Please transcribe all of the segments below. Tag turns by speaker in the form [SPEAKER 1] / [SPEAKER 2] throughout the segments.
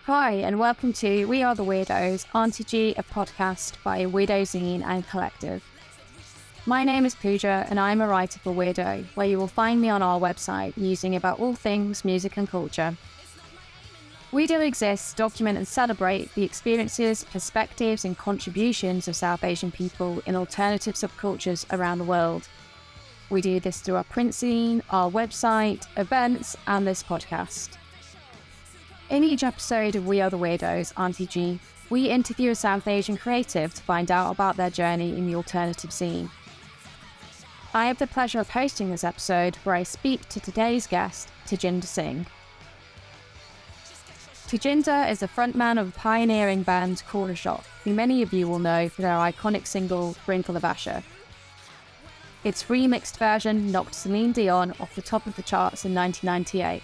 [SPEAKER 1] Hi, and welcome to We Are the Weirdos, Aunty-ji, a podcast by Weirdos Zine and Collective. My name is Puja, and I'm a writer for Weirdo, where you will find me on our website musing about all things music and culture. We do exist to document and celebrate the experiences, perspectives, and contributions of South Asian people in alternative subcultures around the world. We do this through our print zine, our website, events, and this podcast. In each episode of We Are the Weirdos, Aunty-ji, we interview a South Asian creative to find out about their journey in the alternative scene. I have the pleasure of hosting this episode where I speak to today's guest, Tjinder Singh. Tijinder is the frontman of the pioneering band Cornershop, who many of you will know for their iconic single Brimful of Asha. Its remixed version knocked Celine Dion off the top of the charts in 1998,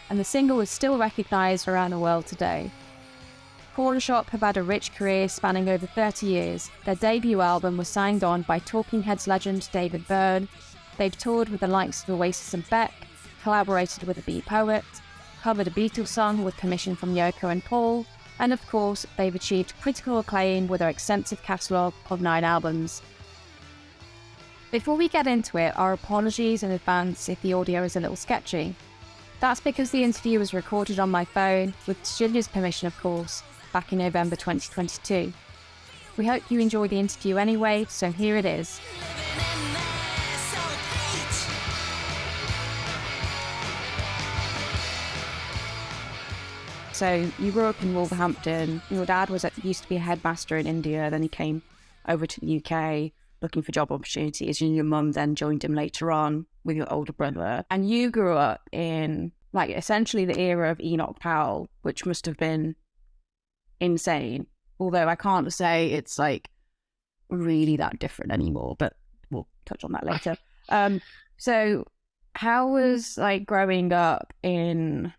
[SPEAKER 1] and the single is still recognised around the world today. Cornershop have had a rich career spanning over 30 years. Their debut album was signed on by Talking Heads legend David Byrne. They've toured with the likes of Oasis and Beck, collaborated with a Beat Poet, covered a Beatles song with permission from Yoko and Paul, and of course, they've achieved critical acclaim with their extensive catalogue of 9 albums. Before we get into it, our apologies in advance if the audio is a little sketchy. That's because the interview was recorded on my phone, with Tjinder's permission of course, back in November 2022. We hope you enjoy the interview anyway, so here it is. So you grew up in Wolverhampton. Your dad used to be a headmaster in India, then he came over to the UK looking for job opportunities, and your mum then joined him later on with your older brother. And you grew up in, like, essentially the era of Enoch Powell, which must have been insane. Although I can't say it's, like, really that different anymore, but we'll touch on that later. So how was, like, growing up in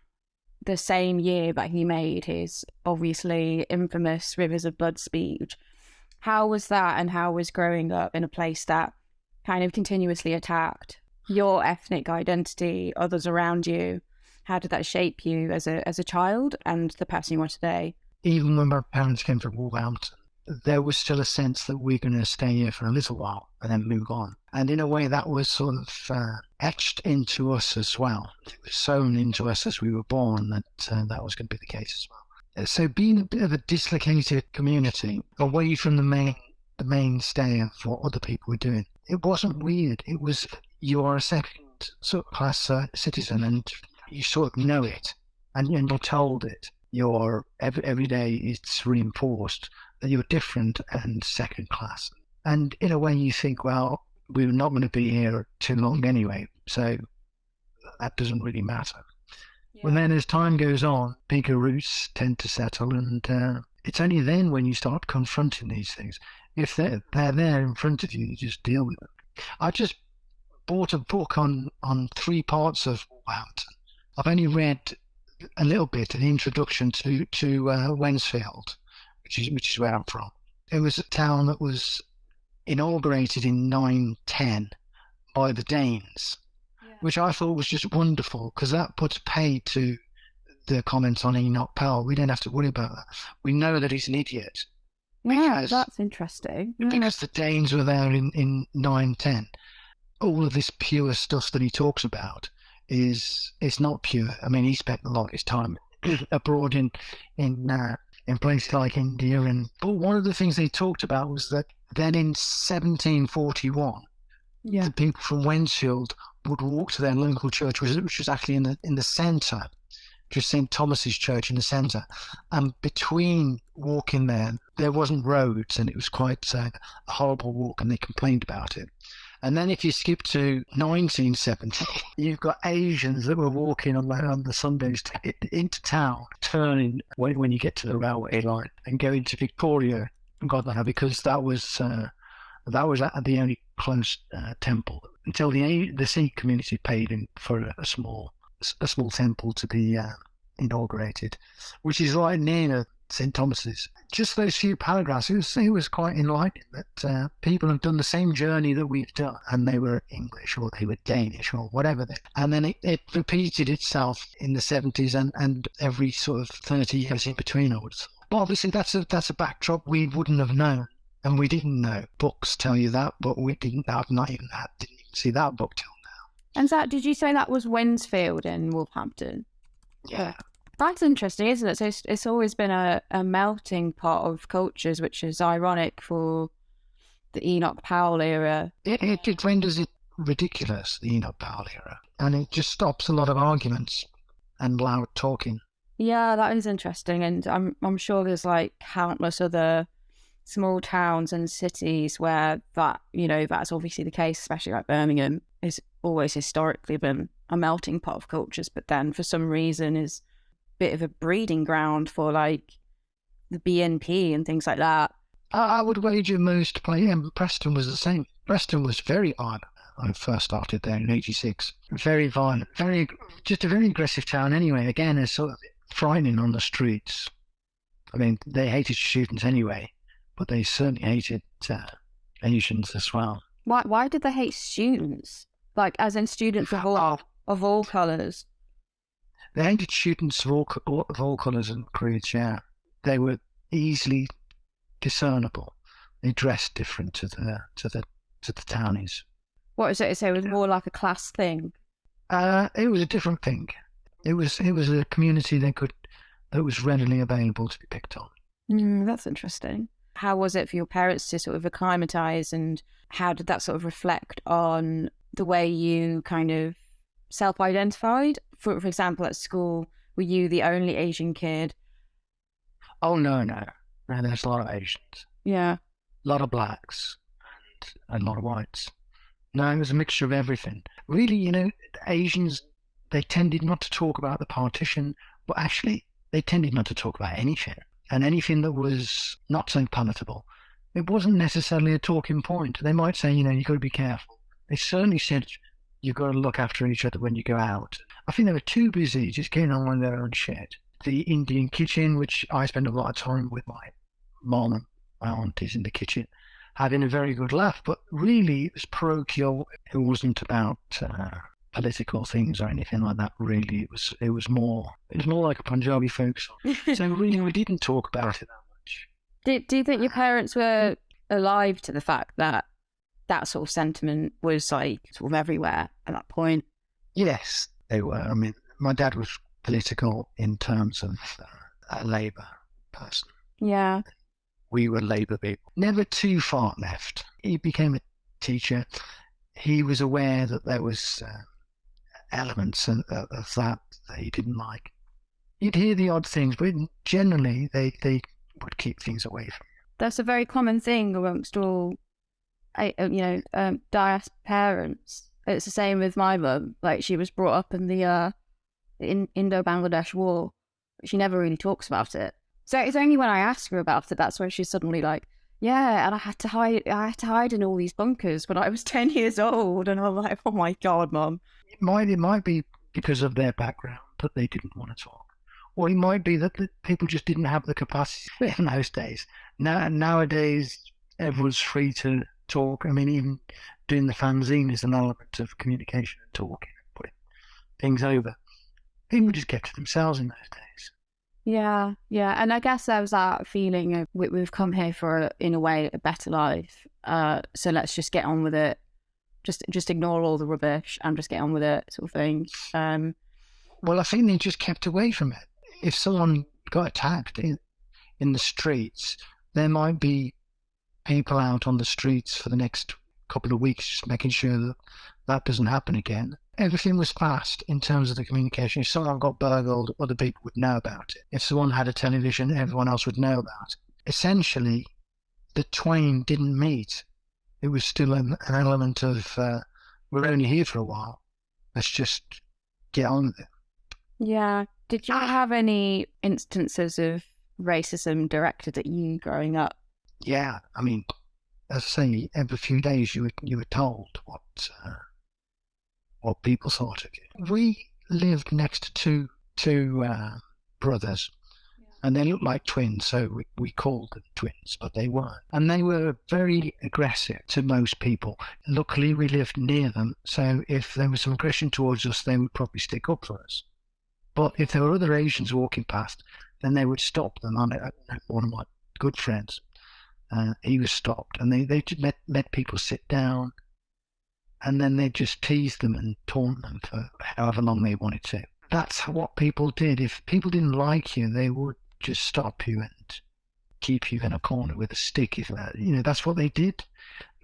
[SPEAKER 1] the same year that he made his obviously infamous Rivers of Blood speech? How was that, and how was growing up in a place that kind of continuously attacked your ethnic identity, others around you? How did that shape you as a child and the person you are today?
[SPEAKER 2] Even when my parents came from Wolverhampton, there was still a sense that we're going to stay here for a little while and then move on. And in a way that was sort of etched into us as well. It was sown into us as we were born that that was going to be the case as well. So being a bit of a dislocated community, away from the mainstay of what other people were doing, it wasn't weird. It was, you are a second sort of class citizen, and you sort of know it, and you're told it. Every day it's reinforced that you're different and second class. And in a way you think, well, we're not going to be here too long anyway, so that doesn't really matter. Yeah. And then as time goes on, bigger roots tend to settle, and it's only then when you start confronting these things. If they're there in front of you, you just deal with them. I just bought a book on 3 parts of Wolverhampton. I've only read a little bit, an introduction to Wensfield, which is where I'm from. It was a town that was inaugurated in 910 by the Danes, which I thought was just wonderful, because that puts pay to the comments on Enoch Powell. We don't have to worry about that. We know that he's an idiot.
[SPEAKER 1] Yeah, that's interesting.
[SPEAKER 2] Because the Danes were there in 910. All of this pure stuff that he talks about is not pure. I mean, he spent a lot of his time abroad in places like India, but one of the things they talked about was that then in 1741, the people from Wensfield would walk to their local church, which was actually in the centre, which was St. Thomas's Church in the centre. And between walking there wasn't roads, and it was quite a horrible walk, and they complained about it. And then if you skip to 1970, you've got Asians that were walking on the Sundays into town, turning when you get to the railway line and going to Victoria, God knows, because that was the only close temple until the Sikh community paid in for a small temple to be inaugurated, which is right near St Thomas's. Just those few paragraphs, it was quite enlightening that people have done the same journey that we've done, and they were English or they were Danish or whatever. And then it repeated itself in the 70s and every sort of 30 years in between. But obviously that's a backdrop we wouldn't have known, and we didn't know. Books tell you that, but we didn't even see that book till now.
[SPEAKER 1] And Zach, did you say that was Winsfield in Wolverhampton?
[SPEAKER 2] Yeah.
[SPEAKER 1] That's interesting, isn't it? So it's always been a melting pot of cultures, which is ironic for the Enoch Powell era.
[SPEAKER 2] It renders it ridiculous, the Enoch Powell era, and it just stops a lot of arguments and loud talking.
[SPEAKER 1] Yeah, that is interesting, and I'm sure there's like countless other small towns and cities where that, you know, that's obviously the case, especially like Birmingham is always historically been a melting pot of cultures, but then for some reason is bit of a breeding ground for like the BNP and things like that.
[SPEAKER 2] I would wager most Preston was the same. Preston was very violent when I first started there in '86. Very violent, just a very aggressive town anyway. Again, it's sort of frightening on the streets. I mean, they hated students anyway, but they certainly hated Asians as well.
[SPEAKER 1] Why did they hate students? Like, as in students of all colours?
[SPEAKER 2] They hated students of all colours and creeds, yeah. They were easily discernible. They dressed different to the townies.
[SPEAKER 1] What is it? So it was more like a class thing?
[SPEAKER 2] It was a different thing. It was a community that was readily available to be picked on.
[SPEAKER 1] That's interesting. How was it for your parents to sort of acclimatise, and how did that sort of reflect on the way you kind of self-identified? For example, at school, were you the only Asian kid?
[SPEAKER 2] Oh, no, there's a lot of Asians.
[SPEAKER 1] Yeah.
[SPEAKER 2] A lot of blacks and a lot of whites. No, it was a mixture of everything. Really, you know, Asians, they tended not to talk about the partition, but actually they tended not to talk about anything. And anything that was not so palatable, it wasn't necessarily a talking point. They might say, you know, you've got to be careful. They certainly said, you've got to look after each other when you go out. I think they were too busy just getting on with their own shit. The Indian kitchen, which I spent a lot of time with my mom and my aunties in the kitchen, having a very good laugh, but really it was parochial. It wasn't about political things or anything like that. Really, it was more like a Punjabi folk song. So really, we didn't talk about it that much.
[SPEAKER 1] Do you think your parents were alive to the fact that that sort of sentiment was like sort of everywhere at that point?
[SPEAKER 2] Yes, they were. I mean, my dad was political in terms of a Labour person.
[SPEAKER 1] Yeah.
[SPEAKER 2] We were Labour people. Never too far left. He became a teacher. He was aware that there was elements of that he didn't like. You'd hear the odd things, but generally they would keep things away from you.
[SPEAKER 1] That's a very common thing amongst all, diaspora parents. It's the same with my mum. Like, she was brought up in the Indo-Bangladesh war. She never really talks about it. So it's only when I ask her about it, that's where she's suddenly like, yeah, and I had to hide in all these bunkers when I was 10 years old. And I'm like, oh my God, Mum.
[SPEAKER 2] It might be because of their background that they didn't want to talk. Or it might be that the people just didn't have the capacity in those days. Nowadays, everyone's free to talk. I mean, even doing the fanzine is an element of communication and talking and putting things over. People just kept to themselves in those days.
[SPEAKER 1] Yeah. And I guess there was that feeling of we've come here for, in a way, a better life. So let's just get on with it. Just ignore all the rubbish and just get on with it, sort of thing.
[SPEAKER 2] Well, I think they just kept away from it. If someone got attacked in the streets, there might be people out on the streets for the next couple of weeks just making sure that that doesn't happen again. Everything was fast in terms of the communication. If someone got burgled, other people would know about it. If someone had a television, everyone else would know about it. Essentially, the twain didn't meet. It was still an element of, we're only here for a while. Let's just get on with it.
[SPEAKER 1] Yeah. Did you have any instances of racism directed at you growing up?
[SPEAKER 2] Yeah. I mean, as I say, every few days you were told what people thought of you. We lived next to two brothers, And they looked like twins, so we called them twins, but they weren't. And they were very aggressive to most people. Luckily, we lived near them, so if there was some aggression towards us, they would probably stick up for us. But if there were other Asians walking past, then they would stop them. And one of my good friends, he was stopped, and they just let people sit down, and then they just teased them and taunt them for however long they wanted to. That's what people did. If people didn't like you, they would just stop you and keep you in a corner with a stick. If that's what they did.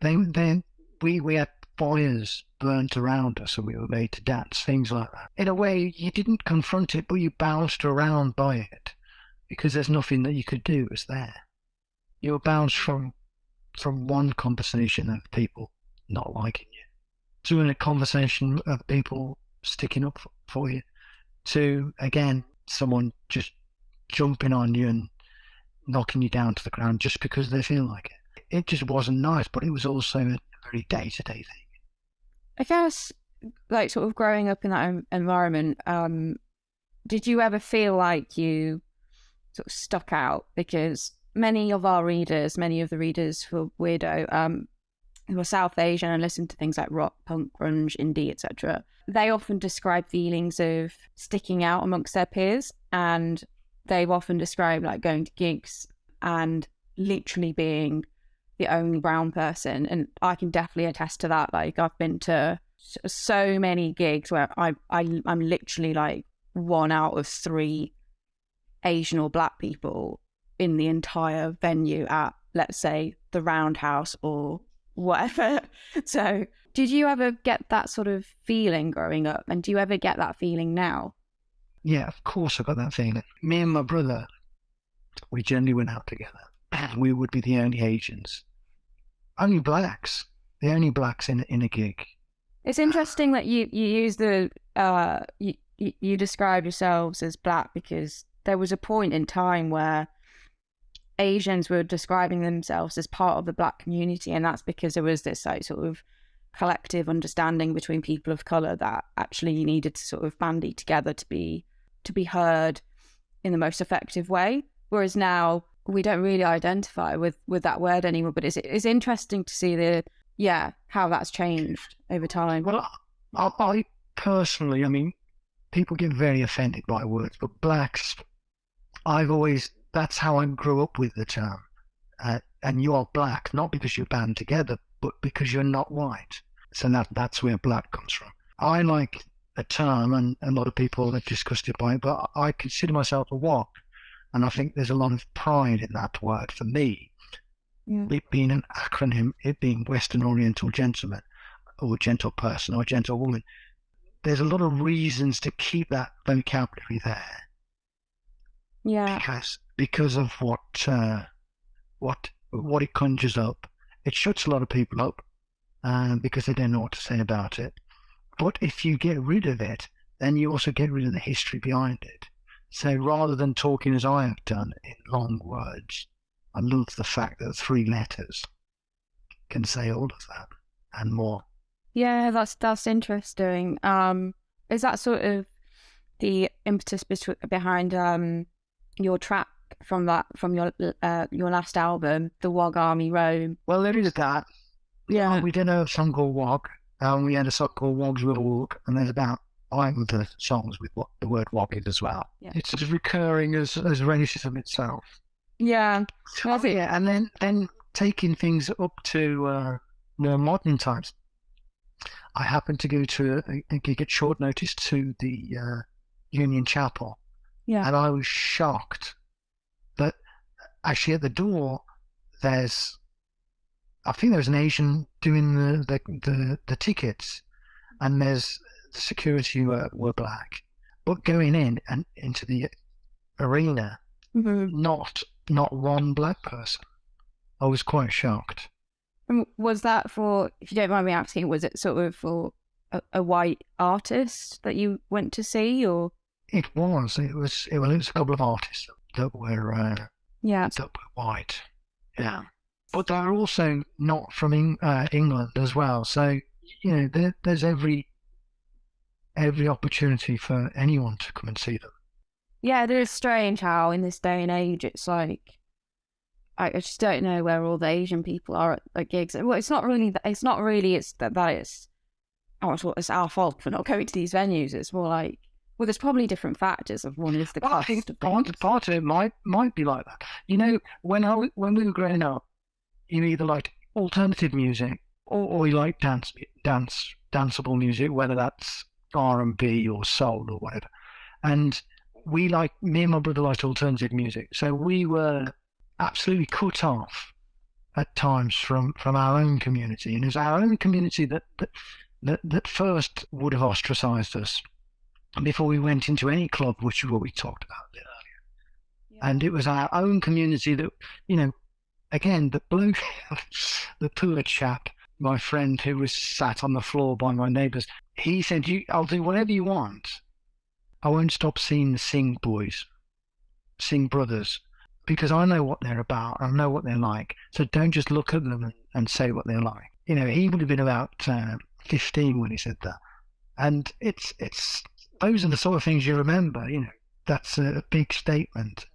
[SPEAKER 2] We had fires burnt around us, and we were made to dance, things like that. In a way, you didn't confront it, but you bounced around by it, because there's nothing that you could do. It was there. You were bounced from one conversation of people not liking you to a conversation of people sticking up for you, to, again, someone just jumping on you and knocking you down to the ground just because they feel like it. It just wasn't nice, but it was also a very day-to-day thing.
[SPEAKER 1] I guess, like, sort of growing up in that environment, did you ever feel like you sort of stuck out? Because many of the readers for Weirdo, who are South Asian and listen to things like rock, punk, grunge, indie, etc., they often describe feelings of sticking out amongst their peers, and they've often described like going to gigs and literally being the only brown person. And I can definitely attest to that. Like, I've been to so many gigs where I'm literally like one out of three Asian or black people in the entire venue at, let's say, the Roundhouse or whatever. So did you ever get that sort of feeling growing up, and do you ever get that feeling now?
[SPEAKER 2] Yeah, of course I got that feeling. Me and my brother, we generally went out together. We would be the only Asians. Only blacks. The only blacks in a gig.
[SPEAKER 1] It's interesting that you use you describe yourselves as black, because there was a point in time where Asians were describing themselves as part of the black community, and that's because there was this like sort of collective understanding between people of colour that actually you needed to sort of bandy together to be heard in the most effective way. Whereas now we don't really identify with that word anymore. But it's interesting to see how that's changed over time.
[SPEAKER 2] Well, I personally, I mean, people get very offended by words, but blacks, that's how I grew up with the term. And you are black, not because you're bound together, but because you're not white. So that's where black comes from. I like a term, and a lot of people have discussed it by it, but I consider myself a WOG. And I think there's a lot of pride in that word for me. Yeah. It being an acronym, it being Western Oriental Gentleman, or gentle person, or gentle woman. There's a lot of reasons to keep that vocabulary there.
[SPEAKER 1] Yeah.
[SPEAKER 2] Because of what it conjures up. It shuts a lot of people up because they don't know what to say about it. But if you get rid of it, then you also get rid of the history behind it. So rather than talking as I have done in long words, I love the fact that 3 letters can say all of that and more.
[SPEAKER 1] Yeah, that's interesting. Is that sort of the impetus behind your track from your last album, The WOG Army Roam?
[SPEAKER 2] Well, there is that. Yeah, we did a song called WOG, and we had a song called WOG's Will Walk, and there's about 5 of the songs with what the word WOG is as well. Yeah. It's as recurring as racism itself.
[SPEAKER 1] Yeah, that's it.
[SPEAKER 2] Yeah, and then taking things up to more modern times. I happened to go to a gig at short notice to the Union Chapel.
[SPEAKER 1] Yeah.
[SPEAKER 2] And I was shocked. But actually at the door, I think there's an Asian doing the tickets, and there's the security were black. But going in and into the arena, not one black person. I was quite shocked.
[SPEAKER 1] And was that for, if you don't mind me asking, was it sort of for a white artist that you went to see, or?
[SPEAKER 2] It was a couple of artists that were white. Yeah. But they're also not from England as well. So, there's every opportunity for anyone to come and see them.
[SPEAKER 1] Yeah, it is strange how in this day and age it's like I just don't know where all the Asian people are at gigs. Well, it's not really it's that it's it's our fault for not going to these venues. It's more like, well, there's probably different factors. Of one is the
[SPEAKER 2] Well, I
[SPEAKER 1] cost
[SPEAKER 2] think
[SPEAKER 1] of things.
[SPEAKER 2] part of it might be like that. You know, when we were growing up, you either liked alternative music or you like danceable music, whether that's R&B or soul or whatever. And me and my brother liked alternative music, so we were absolutely cut off at times from our own community, and it was our own community that first would have ostracised us before we went into any club, which is what we talked about a bit earlier. Yeah. And it was our own community that, you know, again, the bloke, the poor chap, my friend who was sat on the floor by my neighbours, he said, I'll do whatever you want. I won't stop seeing the Singh boys, Singh brothers, because I know what they're about. I know what they're like. So don't just look at them and say what they're like. You know, he would have been about 15 when he said that. And it's those are the sort of things you remember, you know. That's a big statement.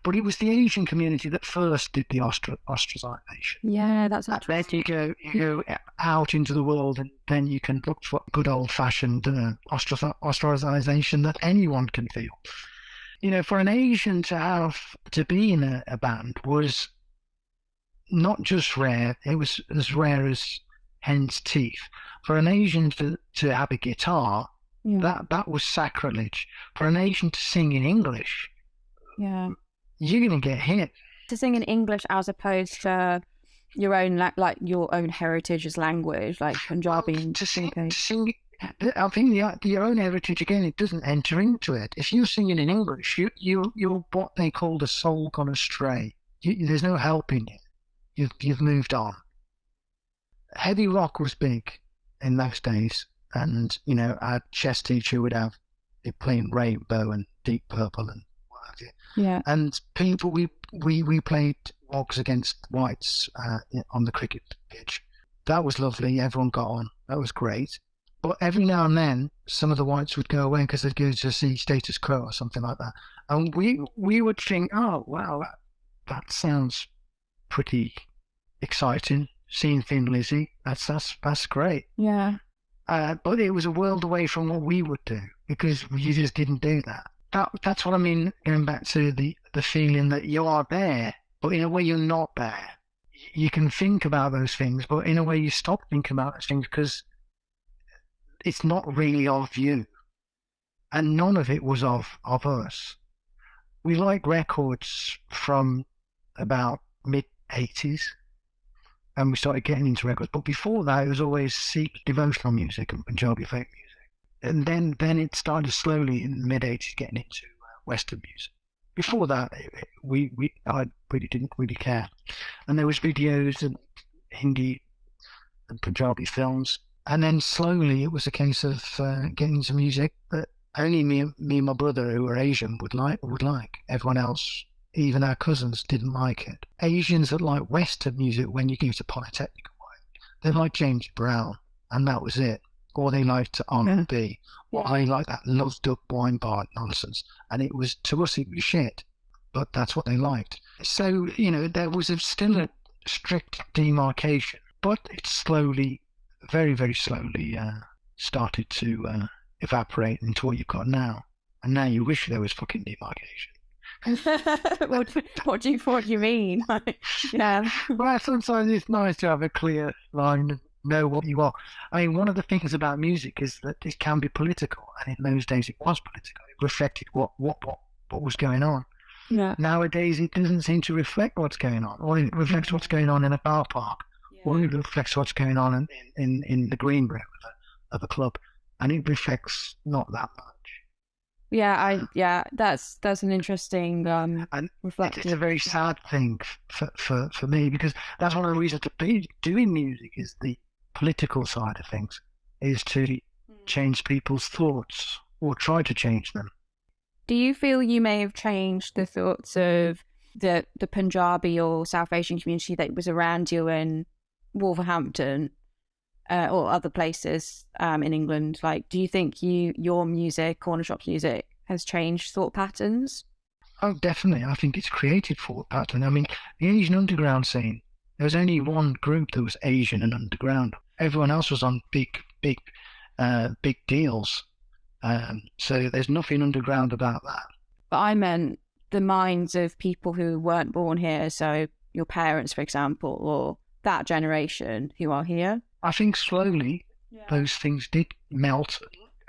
[SPEAKER 2] But it was the Asian community that first did the ostracization.
[SPEAKER 1] Yeah, that's actually.
[SPEAKER 2] Then you go out into the world, and then you can look for good old-fashioned ostracization that anyone can feel. You know, for an Asian to be in a band was not just rare; it was as rare as hen's teeth. For an Asian to have a guitar, that was sacrilege. For an Asian to sing in English, you're going to get hit.
[SPEAKER 1] To sing in English as opposed to your own like your own heritage's language, like Punjabi.
[SPEAKER 2] Well, to sing, I think your own heritage again, it doesn't enter into it. If you're singing in English, you're what they call the soul gone astray. There's no helping you. You've moved on. Heavy rock was big in those days, and you know our chess teacher would have playing Rainbow and Deep Purple and what have you.
[SPEAKER 1] Yeah.
[SPEAKER 2] And people, we played Wogs against Whites on the cricket pitch. That was lovely. Everyone got on. That was great. But every now and then, some of the Whites would go away because they'd go to see Status Quo or something like that. And we would think, oh wow, that sounds pretty exciting. Seeing Thin Lizzy, that's great.
[SPEAKER 1] Yeah.
[SPEAKER 2] But it was a world away from what we would do because you just didn't do that. That's what I mean, going back to the feeling that you are there, but in a way you're not there. You can think about those things, but in a way you stop thinking about those things because it's not really of you. And none of it was of us. We like records from about mid-80s, and we started getting into records. But before that, it was always Sikh devotional music and Punjabi folk music. And then it started slowly in the mid-80s getting into Western music. Before that, I really didn't really care. And there was videos and Hindi and Punjabi films. And then slowly it was a case of getting into music that only me and my brother, who were Asian, would like. Everyone else, even our cousins, didn't like it. Asians that like Western music, when you go to Polytechnic, they liked James Brown, and that was it. Or they liked R&B, or they liked that loved up wine bar nonsense. And it was, to us, it was shit, but that's what they liked. So, you know, there was still a strict demarcation, but it slowly, very, very slowly started to evaporate into what you've got now. And now you wish there was fucking demarcation.
[SPEAKER 1] What do you mean? Yeah.
[SPEAKER 2] Well, sometimes it's nice to have a clear line and know what you are. I mean, one of the things about music is that it can be political, and in those days it was political. It reflected what was going on.
[SPEAKER 1] Yeah.
[SPEAKER 2] Nowadays it doesn't seem to reflect what's going on, or it reflects what's going on in a car park, or it reflects what's going on in the green room of a club, and it reflects not that much. Yeah,
[SPEAKER 1] that's an interesting
[SPEAKER 2] and
[SPEAKER 1] reflective.
[SPEAKER 2] It's a very sad thing for me, because that's one of the reasons to be doing music, is the political side of things, is to change people's thoughts or try to change them.
[SPEAKER 1] Do you feel you may have changed the thoughts of the Punjabi or South Asian community that was around you in Wolverhampton or other places in England? Like, do you think your music, Cornershop's music, has changed thought patterns?
[SPEAKER 2] Oh, definitely. I think it's created thought pattern. I mean, the Asian underground scene, there was only one group that was Asian and underground. Everyone else was on big deals. So there's nothing underground about that.
[SPEAKER 1] But I meant the minds of people who weren't born here, so your parents, for example, or that generation who are here.
[SPEAKER 2] I think slowly those things did melt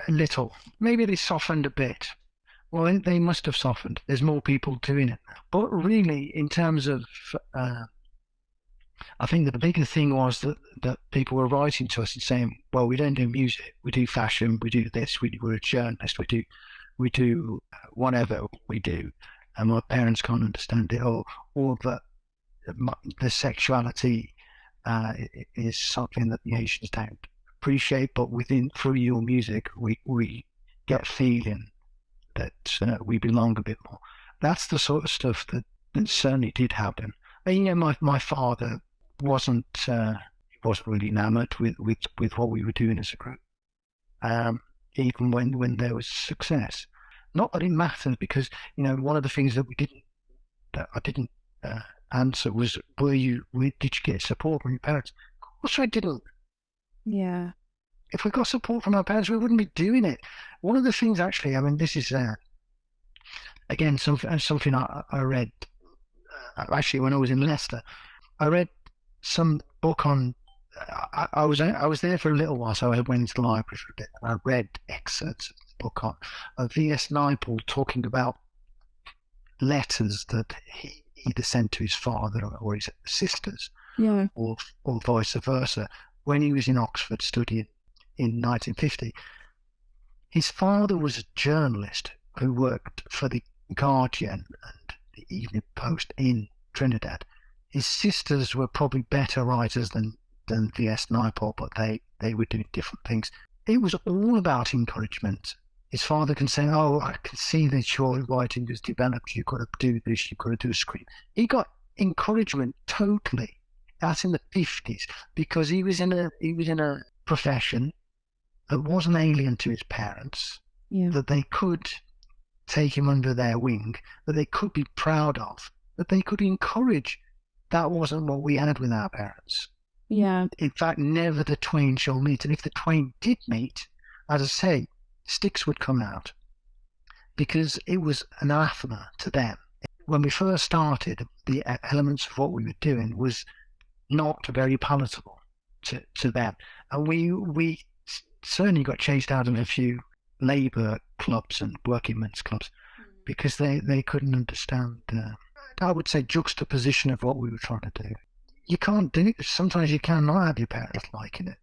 [SPEAKER 2] a little. Maybe they softened a bit. Well, they must have softened. There's more people doing it. But really, in terms of, I think the bigger thing was that people were writing to us and saying, well, we don't do music. We do fashion. We do this. We're a journalist. We do whatever we do. And my parents can't understand it. Or that the sexuality is something that the Asians don't appreciate. But through your music, we get feeling that we belong a bit more. That's the sort of stuff that certainly did happen. And, my father wasn't really enamored with what we were doing as a group, even when there was success. Not that it mattered, because one of the things that I didn't answer was, did you get support from your parents? Of course I didn't.
[SPEAKER 1] Yeah.
[SPEAKER 2] If we got support from our parents, we wouldn't be doing it. One of the things, actually, I mean, this is again something I read. Actually, when I was in Leicester, I read some book on. I was there for a little while, so I went into the library for a bit, and I read excerpts of the book on V.S. Naipaul talking about letters that he either sent to his father or his sisters, or vice versa, when he was in Oxford studying in 1950. His father was a journalist who worked for the Guardian and the Evening Post in Trinidad. His sisters were probably better writers than V.S. Naipaul, but they were doing different things. It was all about encouragement. His father can say, oh, I can see that your writing has developed, you've got to do this, you've got to do a screen. He got encouragement totally. That's in the 50s, because he was in a profession that wasn't alien to his parents, that they could take him under their wing, that they could be proud of, that they could encourage. That wasn't what we had with our parents.
[SPEAKER 1] Yeah.
[SPEAKER 2] In fact, never the twain shall meet. And if the twain did meet, as I say, sticks would come out, because it was anathema to them. When we first started, the elements of what we were doing was not very palatable to them. And we certainly got chased out of a few labour clubs and working men's clubs, because they couldn't understand, I would say, juxtaposition of what we were trying to do. You can't do it. Sometimes you cannot have your parents liking it.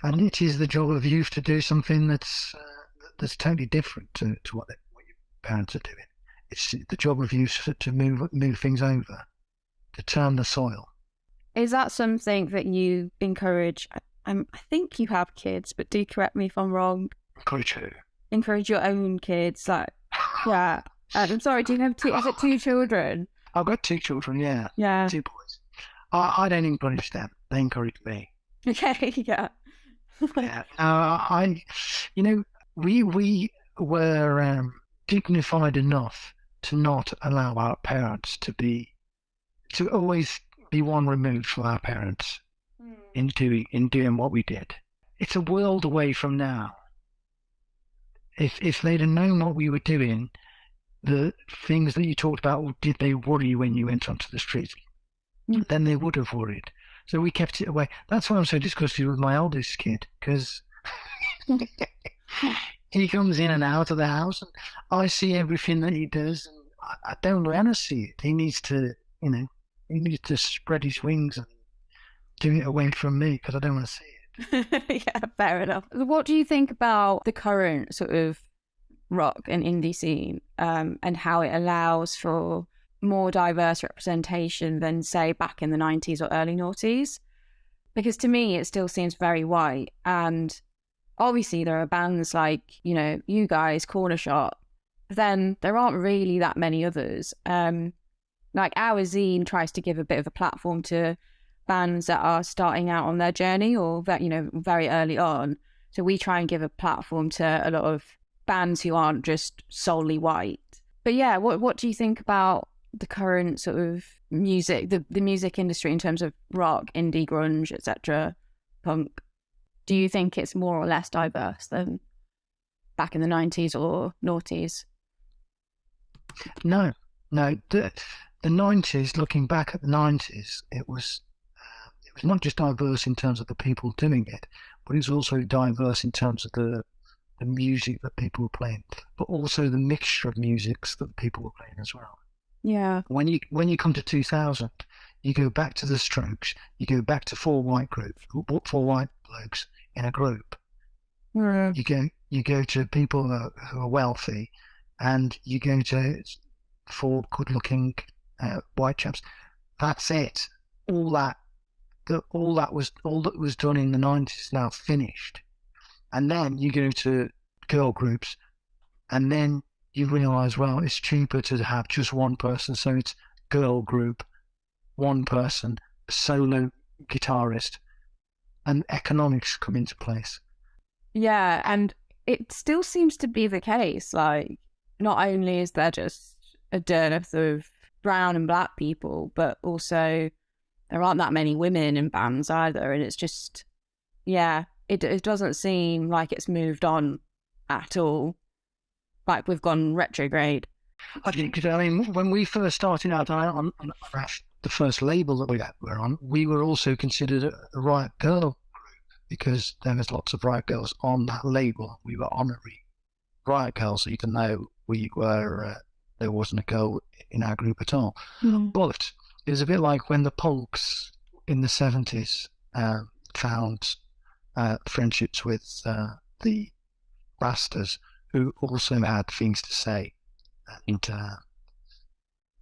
[SPEAKER 2] And it is the job of youth to do something that's totally different to what your parents are doing. It's the job of youth to move things over, to turn the soil.
[SPEAKER 1] Is that something that you encourage? I think you have kids, but do correct me if I'm wrong.
[SPEAKER 2] Encourage who?
[SPEAKER 1] Encourage your own kids. Like, yeah. I'm sorry, do you have is it 2 children?
[SPEAKER 2] I've got 2 children, yeah.
[SPEAKER 1] Yeah.
[SPEAKER 2] 2 boys. I don't encourage them. They encourage me.
[SPEAKER 1] Okay, yeah.
[SPEAKER 2] Yeah. We were dignified enough to not allow our parents to always be one removed from our parents in doing what we did. It's a world away from now. If they'd have known what we were doing, the things that you talked about, did they worry when you went onto the streets? Then they would have worried. So we kept it away. That's why I'm so disgusted with my eldest kid, because he comes in and out of the house, and I see everything that he does, and I don't want to see it. He needs to, spread his wings and do it away from me, because I don't want to see it.
[SPEAKER 1] Yeah, fair enough. What do you think about the current sort of rock and indie scene, and how it allows for more diverse representation than, say, back in the 90s or early noughties? Because to me, it still seems very white. And obviously there are bands like, you guys, Cornershop, but then there aren't really that many others. Like our zine tries to give a bit of a platform to bands that are starting out on their journey, or that, very early on. So we try and give a platform to a lot of bands who aren't just solely white. But yeah, what do you think about the current sort of music, the music industry in terms of rock, indie, grunge, etc., punk? Do you think it's more or less diverse than back in the 90s or noughties?
[SPEAKER 2] No. The 90s, looking back at the 90s, it was not just diverse in terms of the people doing it, but it was also diverse in terms of the music that people were playing, but also the mixture of musics that people were playing as well.
[SPEAKER 1] Yeah.
[SPEAKER 2] When you come to 2000, you go back to the Strokes, you go back to four white blokes in a group.
[SPEAKER 1] Mm.
[SPEAKER 2] You go to people who are wealthy, and you go to four good-looking white chaps. That's it. All that was done in the 90s is now finished. And then you go to girl groups, and then you realise, well, it's cheaper to have just one person, so it's girl group, one person, solo guitarist, and economics come into place.
[SPEAKER 1] Yeah, and it still seems to be the case. Like, not only is there just a dearth of brown and black people, but also there aren't that many women in bands either. And it's just, yeah, it doesn't seem like it's moved on at all. Like we've gone retrograde.
[SPEAKER 2] I think, when we first started out on the first label that we were on, we were also considered a riot girl group because there was lots of riot girls on that label. We were honorary riot girls, even though we were there wasn't a girl in our group at all.
[SPEAKER 1] Mm.
[SPEAKER 2] But it was a bit like when the punks in the 70s found friendships with the Rastas, who also had things to say. And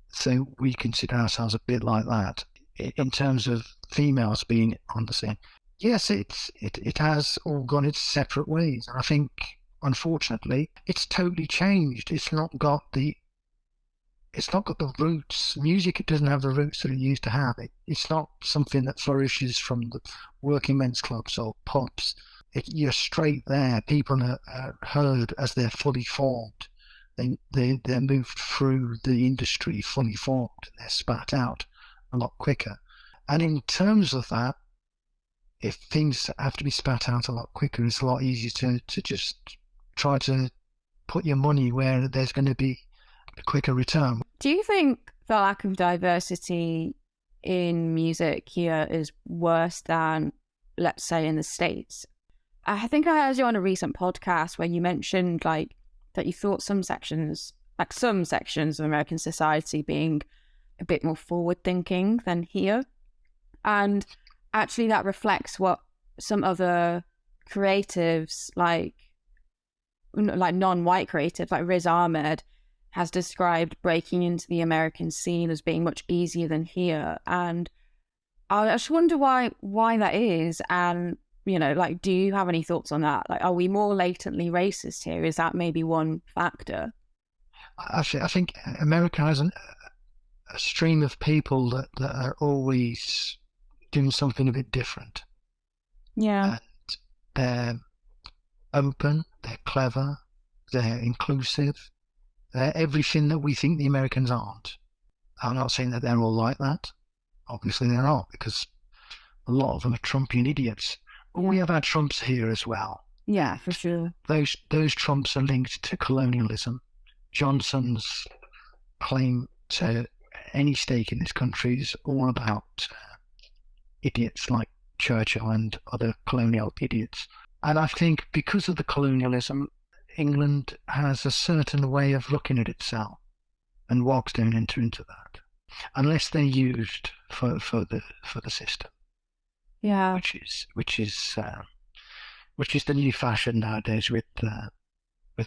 [SPEAKER 2] so we consider ourselves a bit like that. In terms of females being on the scene, yes, it has all gone its separate ways. And I think, unfortunately, it's totally changed. It's not got the roots. Music, it doesn't have the roots that it used to have. It's not something that flourishes from the working men's clubs or pubs. You're straight there. People are heard as they're fully formed. They're moved through the industry fully formed. They're spat out a lot quicker. And in terms of that, if things have to be spat out a lot quicker, it's a lot easier to just try to put your money where there's going to be a quicker return.
[SPEAKER 1] Do you think the lack of diversity in music here is worse than, let's say, in the States? I think I heard you on a recent podcast where you mentioned like that you thought some sections of American society being a bit more forward thinking than here. And actually that reflects what some other creatives like non-white creatives like Riz Ahmed has described breaking into the American scene as being much easier than here. And I just wonder why that is. And, you know, like, do you have any thoughts on that? Like, are we more latently racist here? Is that maybe one factor?
[SPEAKER 2] Actually, I think America has a stream of people that are always doing something a bit different.
[SPEAKER 1] Yeah.
[SPEAKER 2] And they're open, they're clever, they're inclusive. They're everything that we think the Americans aren't. I'm not saying that they're all like that. Obviously they're not, because a lot of them are Trumpian idiots. But we have our Trumps here as well.
[SPEAKER 1] Yeah, for sure.
[SPEAKER 2] Those Trumps are linked to colonialism. Johnson's claim to any stake in this country is all about idiots like Churchill and other colonial idiots. And I think because of the colonialism, England has a certain way of looking at itself, and WOGs don't enter into that unless they're used for the system.
[SPEAKER 1] Yeah,
[SPEAKER 2] which is the new fashion nowadays with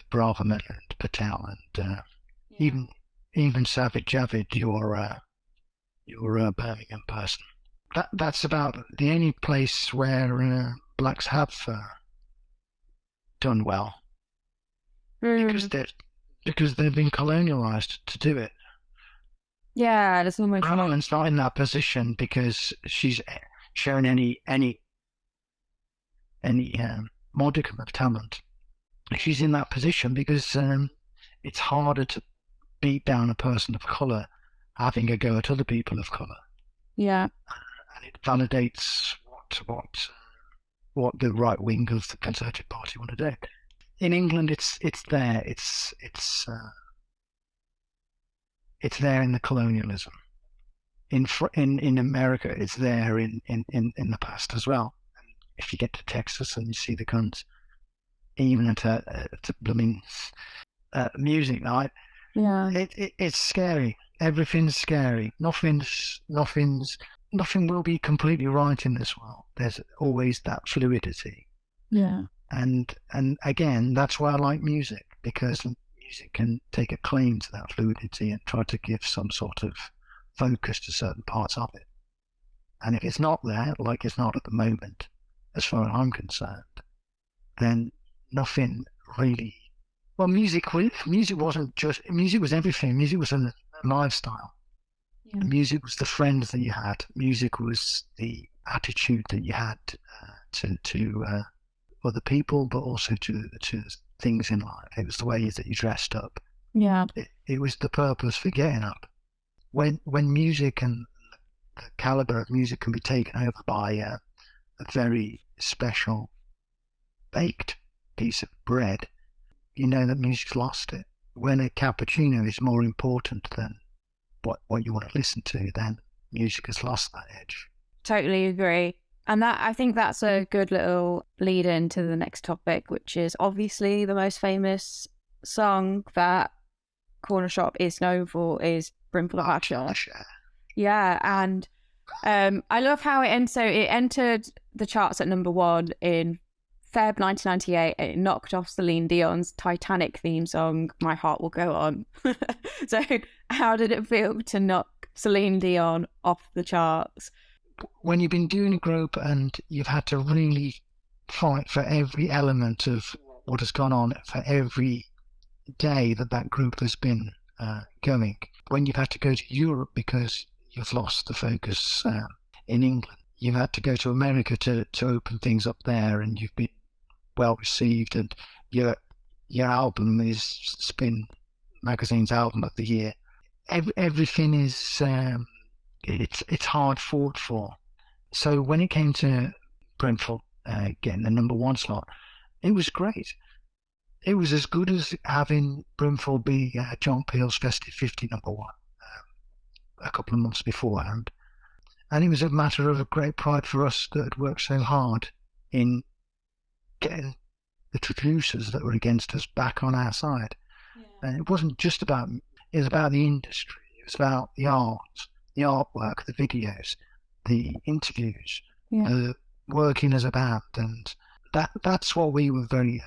[SPEAKER 2] Brimful and Patel and even Savage Javid, your Birmingham person. That's about the only place where blacks have done well. Because they've been colonialised to do it.
[SPEAKER 1] Yeah, that's almost.
[SPEAKER 2] Brahman's not in that position because she's shown any modicum of talent. she's in that position because it's harder to beat down a person of colour having a go at other people of colour.
[SPEAKER 1] Yeah.
[SPEAKER 2] And it validates what the right wing of the Conservative Party want to do. In England, it's there. It's there in the colonialism. In America, it's there in the past as well. And if you get to Texas and you see the guns, even at a blooming music night, it's scary. Everything's scary. Nothing will be completely right in this world. There's always that fluidity.
[SPEAKER 1] Yeah.
[SPEAKER 2] And again, that's why I like music, because music can take a claim to that fluidity and try to give some sort of focus to certain parts of it. And if it's not there, like it's not at the moment, as far as I'm concerned, then nothing really. Well, music wasn't just music was everything. Music was a lifestyle.
[SPEAKER 1] Yeah.
[SPEAKER 2] Music was the friends that you had. Music was the attitude that you had to other people, but also to things in life. It was the way that you dressed up.
[SPEAKER 1] Yeah.
[SPEAKER 2] It was the purpose for getting up. When music and the caliber of music can be taken over by a very special baked piece of bread, you know that music's lost it. When a cappuccino is more important than what you want to listen to, then music has lost that edge.
[SPEAKER 1] Totally agree. And I think that's a good little lead into the next topic, which is obviously the most famous song that Cornershop is known for is Brimful of Asha. Yeah, and I love how it entered the charts at number 1 in Feb 1998. It knocked off Celine Dion's Titanic theme song, My Heart Will Go On. So how did it feel to knock Celine Dion off the charts?
[SPEAKER 2] When you've been doing a group and you've had to really fight for every element of what has gone on, for every day that group has been going, when you've had to go to Europe because you've lost the focus in England, you've had to go to America to open things up there, and you've been well received, and your album is Spin Magazine's album of the year. Everything is it's hard fought for. So when it came to Brimful getting the number 1 slot, it was great. It was as good as having Brimful be John Peel's Festive 50 number 1 a couple of months beforehand. And it was a matter of a great pride for us that had worked so hard in getting the producers that were against us back on our side. Yeah. And it wasn't just about, it was about the industry. It was about the art, the artwork, the videos, the interviews, working as a band. And that's what we were very,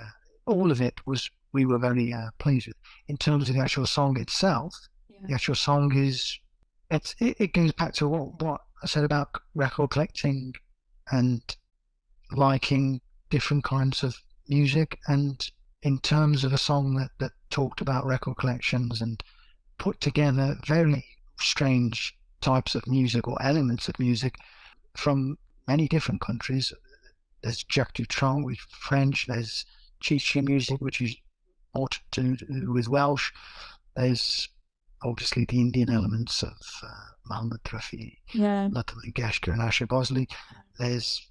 [SPEAKER 2] all of it was, we were very pleased with. In terms of the actual song itself, the actual song is, it goes back to what I said about record collecting and liking different kinds of music. And in terms of a song that talked about record collections and put together very strange types of music or elements of music from many different countries. There's Jacques Dutronc with French, there's Chichi music, which is more to do with Welsh. There's obviously the Indian elements of Mohammed Rafi, Lata Mangeshkar and Asha Bhosle. There's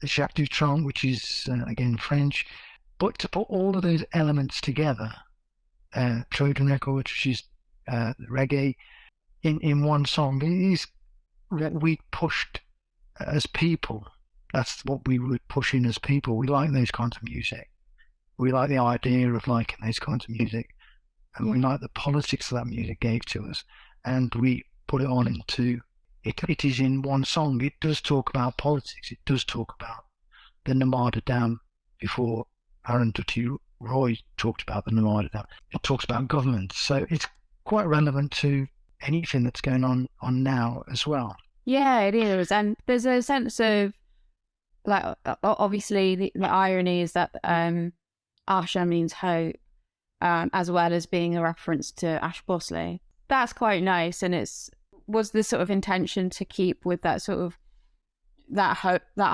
[SPEAKER 2] Jacques Dutronc, which is again French. But to put all of those elements together, Trojan Record, which is reggae, in one song, is what we pushed as people. That's what we were pushing as people. We like those kinds of music. We like the idea of liking those kinds of music. And we like the politics that music gave to us. And we put it on into, it is in one song. It does talk about politics. It does talk about the Narmada Dam before Arundhati Roy talked about the Narmada Dam. It talks about government. So it's quite relevant to anything that's going on now as well.
[SPEAKER 1] Yeah, it is. And there's a sense of, like, obviously the irony is that Asha means hope, as well as being a reference to Ash Bhosle. That's quite nice, and was the sort of intention to keep with that sort of that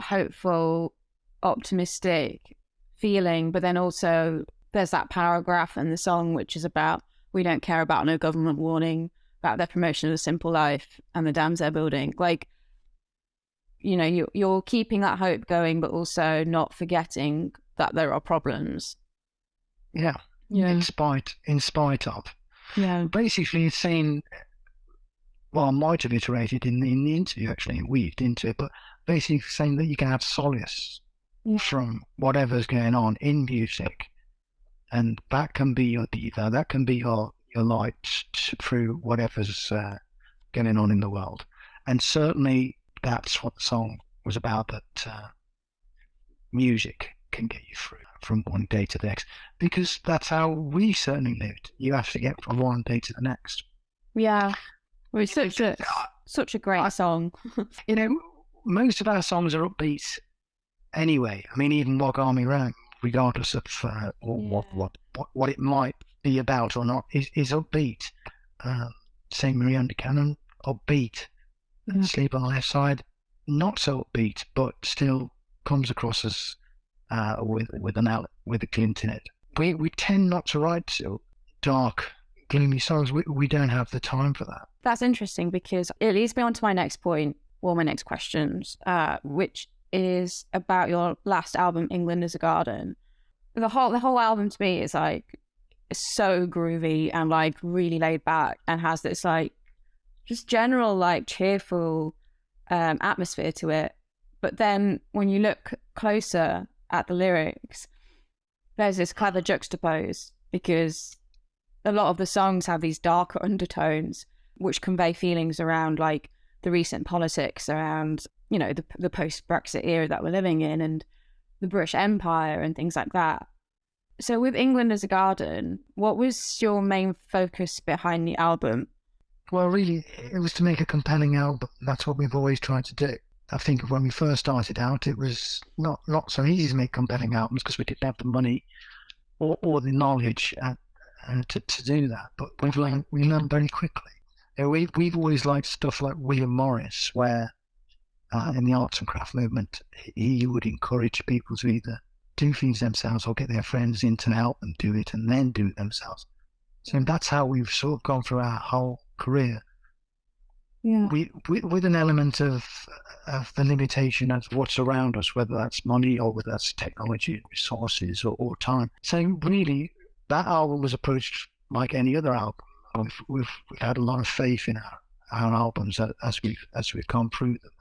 [SPEAKER 1] hopeful, optimistic feeling, but then also there's that paragraph in the song which is about, we don't care about no government warning, about their promotion of the simple life and the dams they're building. Like, you know, you're keeping that hope going, but also not forgetting that there are problems.
[SPEAKER 2] Yeah. In spite of.
[SPEAKER 1] Yeah.
[SPEAKER 2] Basically, it's saying, well, I might have iterated in the interview, actually, weaved into it, but basically saying that you can have solace from whatever's going on in music, and that can be your diva, that can be your light through whatever's going on in the world. And certainly that's what the song was about, that music can get you through from one day to the next, because that's how we certainly lived. You have to get from one day to the next.
[SPEAKER 1] Yeah. Well, it's such a great song.
[SPEAKER 2] You know, most of our songs are upbeat anyway. I mean, even Walk Army Round, regardless of what it might be about or not, is upbeat. Saint Marie Under Cannon, upbeat. Sleep on the Left Side, not so upbeat, but still comes across as with a glint in it. We tend not to write dark, gloomy songs. We don't have the time for that.
[SPEAKER 1] That's interesting, because it leads me on to my next point, or my next questions, which is about your last album, England is a Garden. The whole album to me is like so groovy and like really laid back, and has this like just general like cheerful atmosphere to it. But then when you look closer at the lyrics, there's this clever juxtapose, because a lot of the songs have these darker undertones which convey feelings around like the recent politics around, you know, the post-Brexit era that we're living in, and the British Empire and things like that. So with England as a Garden, what was your main focus behind the album?
[SPEAKER 2] Well, really, it was to make a compelling album. That's what we've always tried to do. I think when we first started out, it was not so easy to make compelling albums, because we didn't have the money or the knowledge to do that. But we learned very quickly. We've always liked stuff like William Morris, where in the arts and craft movement, he would encourage people to either do things themselves or get their friends in to help them do it, and then do it themselves. So that's how we've sort of gone through our whole career.
[SPEAKER 1] Yeah.
[SPEAKER 2] With an element of the limitation of what's around us, whether that's money or whether that's technology, resources, or time. So really, that album was approached like any other album. We've had a lot of faith in our albums as we've gone through them.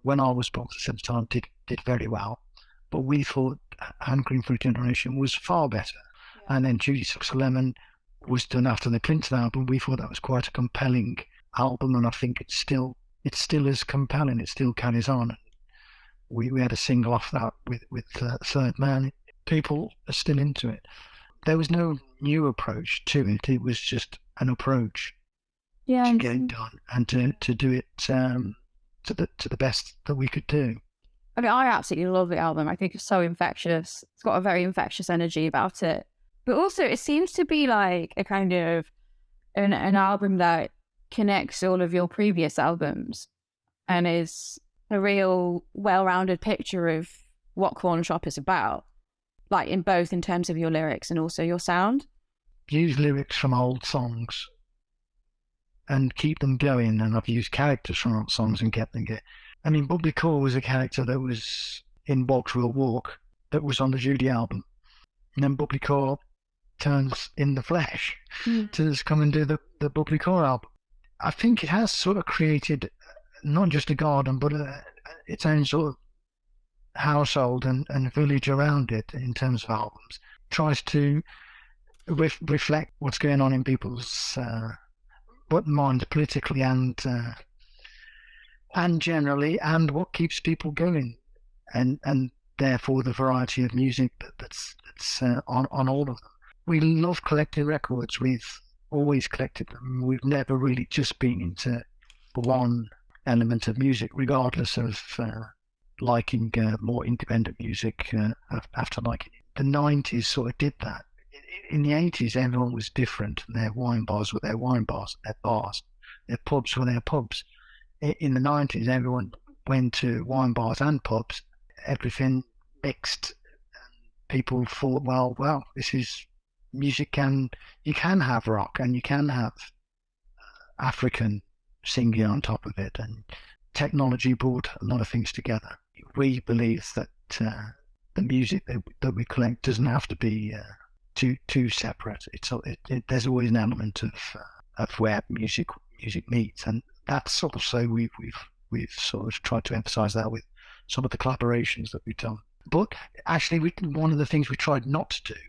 [SPEAKER 2] When I Was Born at the time did very well, but we thought Hand Cream for a Generation was far better. Yeah. And then Judy Sucks a Lemon was done after the Clinton album. We thought that was quite a compelling album, and I think it's still as compelling. It still carries on. We had a single off that with Third Man. People are still into it. There was no new approach to it. It was just an approach to get it done, and to do it to the best that we could do.
[SPEAKER 1] I mean, I absolutely love the album. I think it's so infectious. It's got a very infectious energy about it. But also, it seems to be like a kind of an album that connects all of your previous albums, and is a real well-rounded picture of what Cornershop is about, like in terms of your lyrics and also your sound.
[SPEAKER 2] Use lyrics from old songs and keep them going, and I've used characters from old songs and kept them going. I mean, Bubbly Core was a character that was in Walk Will Walk, that was on the Judy album, and then Bubbly Core turns in the flesh to just come and do the Bubbly Core album. I think it has sort of created not just a garden, but its own sort of household and village around it in terms of albums. Tries to reflect what's going on in people's minds politically and generally, and what keeps people going, and therefore the variety of music that's on all of them. We love collecting records. We've always collected them. We've never really just been into one element of music, regardless of liking more independent music after liking it. The 90s sort of did that. In the 80s, everyone was different. Their wine bars were their wine bars, their bars. Their pubs were their pubs. In the 90s, everyone went to wine bars and pubs. Everything mixed. people thought, well, this is music, and you can have rock and you can have African singing on top of it, and technology brought a lot of things together. We believe that the music that we collect doesn't have to be too separate. There's always an element of where music meets, and that's also we've sort of tried to emphasise that with some of the collaborations that we've done. But actually, one of the things we tried not to do,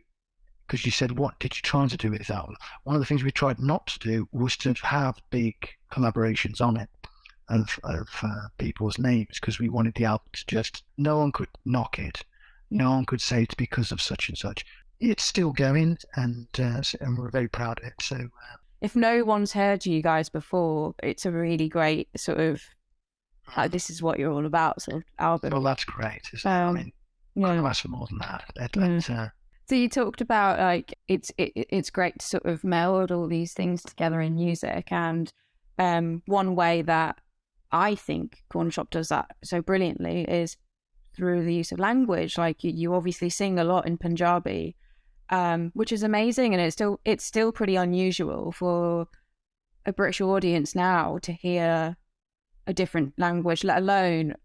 [SPEAKER 2] because you said, what did you try to do with this album? One of the things we tried not to do was to have big collaborations on it of people's names, because we wanted the album to just, no one could knock it. No one could say it's because of such and such. It's still going, and we're very proud of it. So,
[SPEAKER 1] if no one's heard you guys before, it's a really great sort of, like, this is what you're all about sort of album.
[SPEAKER 2] Well, that's great. I mean, can't ask for more than that.
[SPEAKER 1] So you talked about, like, it's great to sort of meld all these things together in music, and one way that I think Cornershop does that so brilliantly is through the use of language. Like, you obviously sing a lot in Punjabi, which is amazing, and it's still pretty unusual for a British audience now to hear a different language, let alone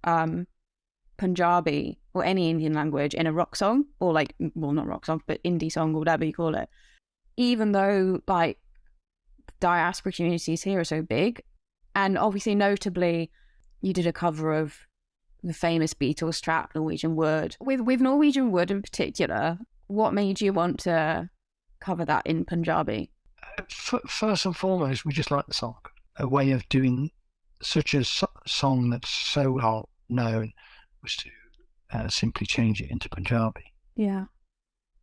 [SPEAKER 1] Punjabi or any Indian language in a rock song, or like, well, not rock song, but indie song or whatever you call it. Even though, like, diaspora communities here are so big, and obviously notably you did a cover of the famous Beatles track Norwegian Wood. With Norwegian Wood in particular, what made you want to cover that in Punjabi?
[SPEAKER 2] First and foremost, we just like the song. A way of doing such a song that's so well known was to simply change it into Punjabi.
[SPEAKER 1] Yeah.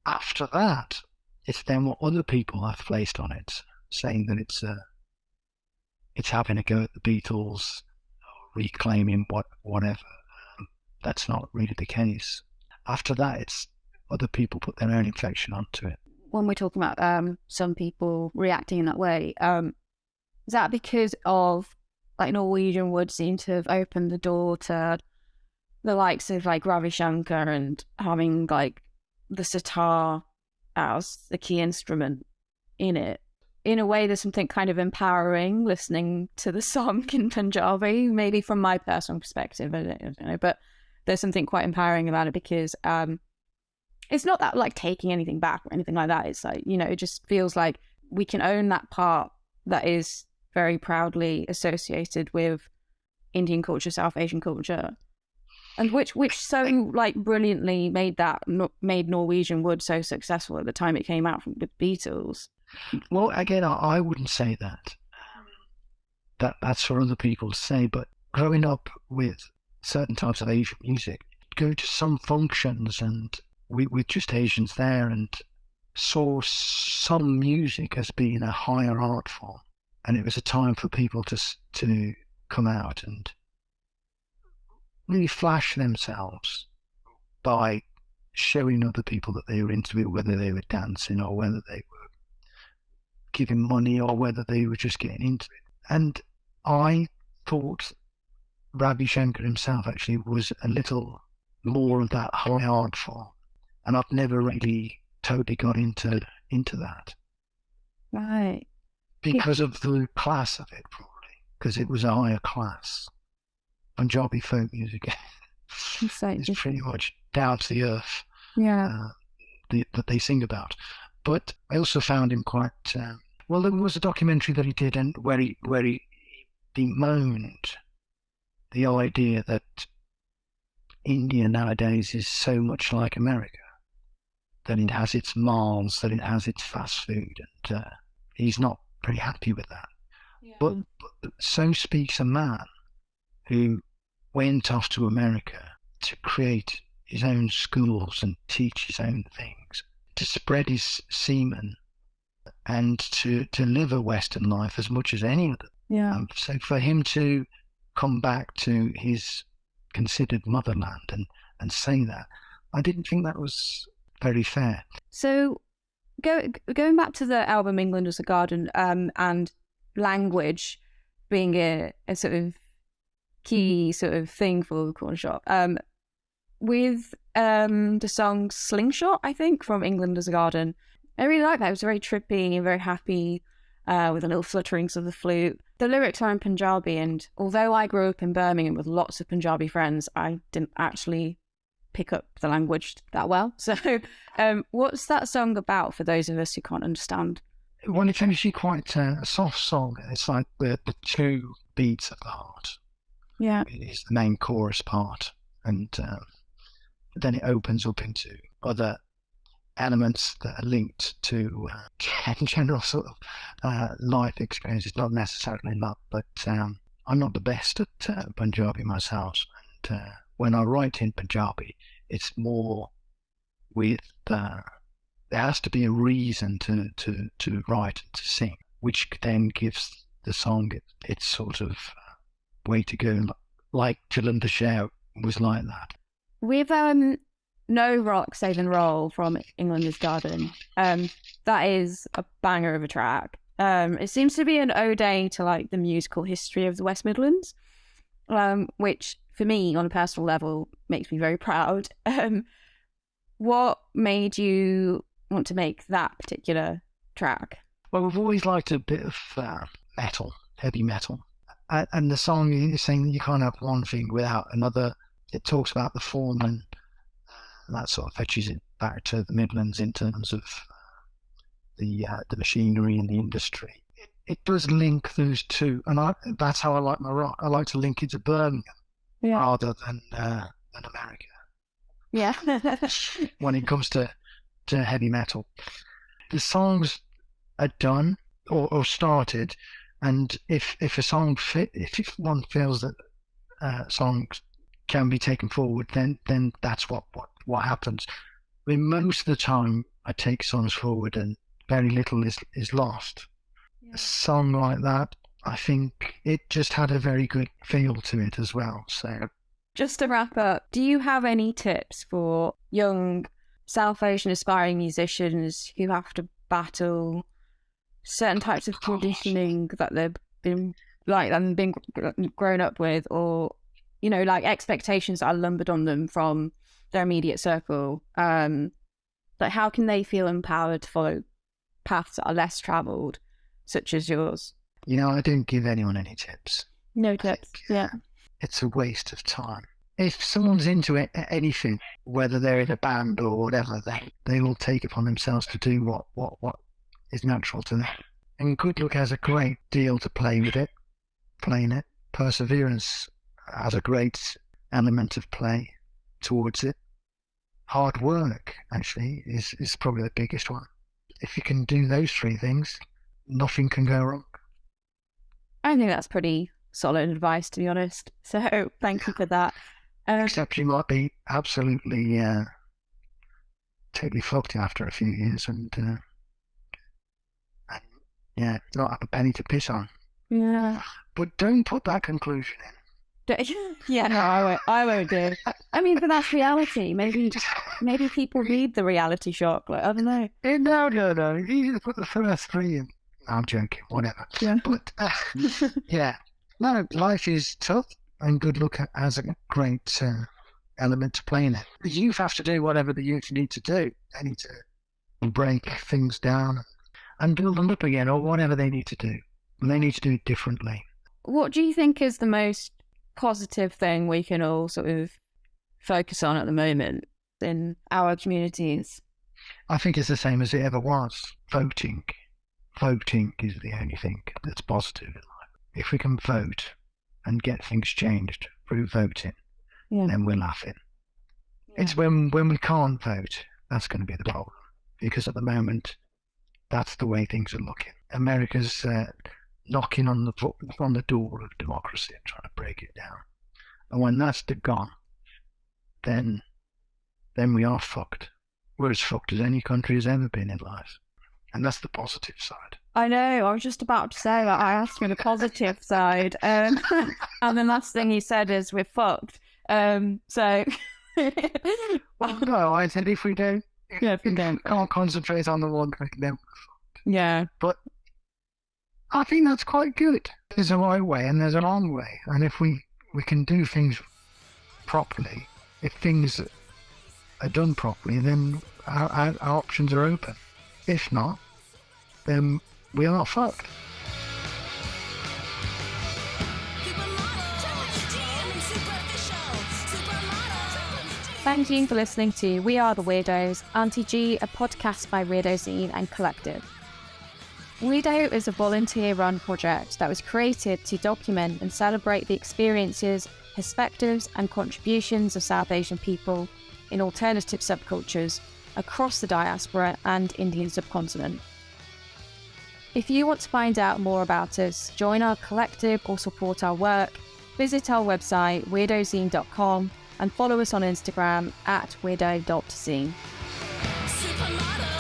[SPEAKER 2] After that, it's then what other people have placed on it, saying that it's having a go at the Beatles, or reclaiming whatever. That's not really the case. After that, it's other people put their own inflection onto it.
[SPEAKER 1] When we're talking about some people reacting in that way, is that because of, like, Norwegian Wood seemed to have opened the door to the likes of, like, Ravi Shankar and having, like, the sitar as the key instrument in it? In a way, there's something kind of empowering listening to the song in Punjabi, maybe from my personal perspective, I don't know, but there's something quite empowering about it, because it's not that, like, taking anything back or anything like that. It's like, you know, it just feels like we can own that part that is very proudly associated with Indian culture, South Asian culture, and which so, like, brilliantly made Norwegian Wood so successful at the time it came out with Beatles.
[SPEAKER 2] Well, again, I wouldn't say that. That's for other people to say, but growing up with certain types of Asian music, go to some functions and with just Asians there, and saw some music as being a higher art form, and it was a time for people to come out and really flash themselves by showing other people that they were into it, whether they were dancing or whether they were giving money or whether they were just getting into it. And I thought Ravi Shankar himself actually was a little more of that high art form, and I've never really totally got into that.
[SPEAKER 1] Right.
[SPEAKER 2] Because of the class of it, probably, because it was a higher class. Punjabi folk music is pretty much down to the earth.
[SPEAKER 1] Yeah.
[SPEAKER 2] That they sing about. But I also found him quite well. There was a documentary that he did, and where he bemoaned the idea that India nowadays is so much like America, that it has its malls, that it has its fast food, and he's not very happy with that. Yeah. But so speaks a man who went off to America to create his own schools and teach his own things, to spread his semen, and to live a Western life as much as any of them.
[SPEAKER 1] Yeah.
[SPEAKER 2] So for him to come back to his considered motherland and say that, I didn't think that was very fair.
[SPEAKER 1] So going back to the album England Was a Garden, and language being a sort of key sort of thing for the Cornershop, with the song Slingshot, I think, from England as a Garden. I really like that. It was very trippy and very happy, with the little flutterings of the flute. The lyrics are in Punjabi, and although I grew up in Birmingham with lots of Punjabi friends, I didn't actually pick up the language that well. So what's that song about for those of us who can't understand?
[SPEAKER 2] Well, it's actually quite a soft song. It's like the two beats of the heart.
[SPEAKER 1] Yeah.
[SPEAKER 2] It is the main chorus part, and then it opens up into other elements that are linked to general sort of life experiences, not necessarily love, but I'm not the best at Punjabi myself, and when I write in Punjabi, it's more with there has to be a reason to write and to sing, which then gives the song its sort of way to go, like Tijinder Singh was like that.
[SPEAKER 1] With No Rock, Save and Roll from England is Garden, that is a banger of a track. It seems to be an ode to like the musical history of the West Midlands, which for me on a personal level makes me very proud. What made you want to make that particular track?
[SPEAKER 2] Well, we've always liked a bit of metal, heavy metal, and the song is saying that you can't have one thing without another. It talks about the foreman. That sort of fetches it back to the Midlands in terms of the machinery and the industry. It does link those two, and that's how I like my rock. I like to link it to Birmingham rather than America.
[SPEAKER 1] Yeah.
[SPEAKER 2] When it comes to heavy metal, the songs are done or started, and if a song if one feels that songs can be taken forward, then that's what happens. I mean, most of the time I take songs forward and very little is lost. Yeah. A song like that, I think it just had a very good feel to it as well. So
[SPEAKER 1] just to wrap up, do you have any tips for young South Asian aspiring musicians who have to battle certain types of conditioning that they've been grown up with, or like expectations that are lumbered on them from their immediate circle? Like, how can they feel empowered to follow paths that are less travelled, such as yours?
[SPEAKER 2] I don't give anyone any tips.
[SPEAKER 1] No tips. Yeah.
[SPEAKER 2] It's a waste of time. If someone's into anything, whether they're in a band or whatever, they will take upon themselves to do what is natural to them. And good luck has a great deal to play with it, playing it. Perseverance has a great element of play towards it. Hard work, actually, is probably the biggest one. If you can do those three things, nothing can go wrong.
[SPEAKER 1] I think that's pretty solid advice, to be honest. So thank you for that.
[SPEAKER 2] Except you might be absolutely totally fucked after a few years and not have a penny to piss on.
[SPEAKER 1] Yeah.
[SPEAKER 2] But don't put that conclusion in.
[SPEAKER 1] Yeah, no, I won't do. I mean, but that's reality. Maybe people need the reality shock. Like, I don't know.
[SPEAKER 2] No. You just put the first three in. No, I'm joking. Whatever. Yeah. But yeah, no. Life is tough, and good luck has a great element to play in it. The youth have to do whatever the youth need to do. They need to break things down and build them up again, or whatever they need to do. And they need to do it differently.
[SPEAKER 1] What do you think is the most positive thing we can all sort of focus on at the moment in our communities?
[SPEAKER 2] I think it's the same as it ever was. Voting is the only thing that's positive in life. If we can vote and get things changed through voting, then we're laughing. Yeah. It's when we can't vote that's going to be the problem, because at the moment that's the way things are looking. America's knocking on the door of democracy and trying to break it down. And when that's gone, then we are fucked. We're as fucked as any country has ever been in life. And that's the positive side.
[SPEAKER 1] I know, I was just about to say that. I asked for the positive side. And the last thing he said is we're fucked. So...
[SPEAKER 2] Well, no, I said if we can't concentrate on the one thing, then we're fucked.
[SPEAKER 1] Yeah.
[SPEAKER 2] But I think that's quite good. There's a right way and there's a wrong way. And if we can do things properly, If things are done properly, then our options are open. If not, then we are fucked.
[SPEAKER 1] Thank you for listening to We Are the Weirdos, Aunty-ji, a podcast by Weirdos and Collective. Weirdo is a volunteer-run project that was created to document and celebrate the experiences, perspectives and contributions of South Asian people in alternative subcultures across the diaspora and Indian subcontinent. If you want to find out more about us, join our collective or support our work, visit our website weirdozine.com and follow us on Instagram at weirdo.zine. Supermodel.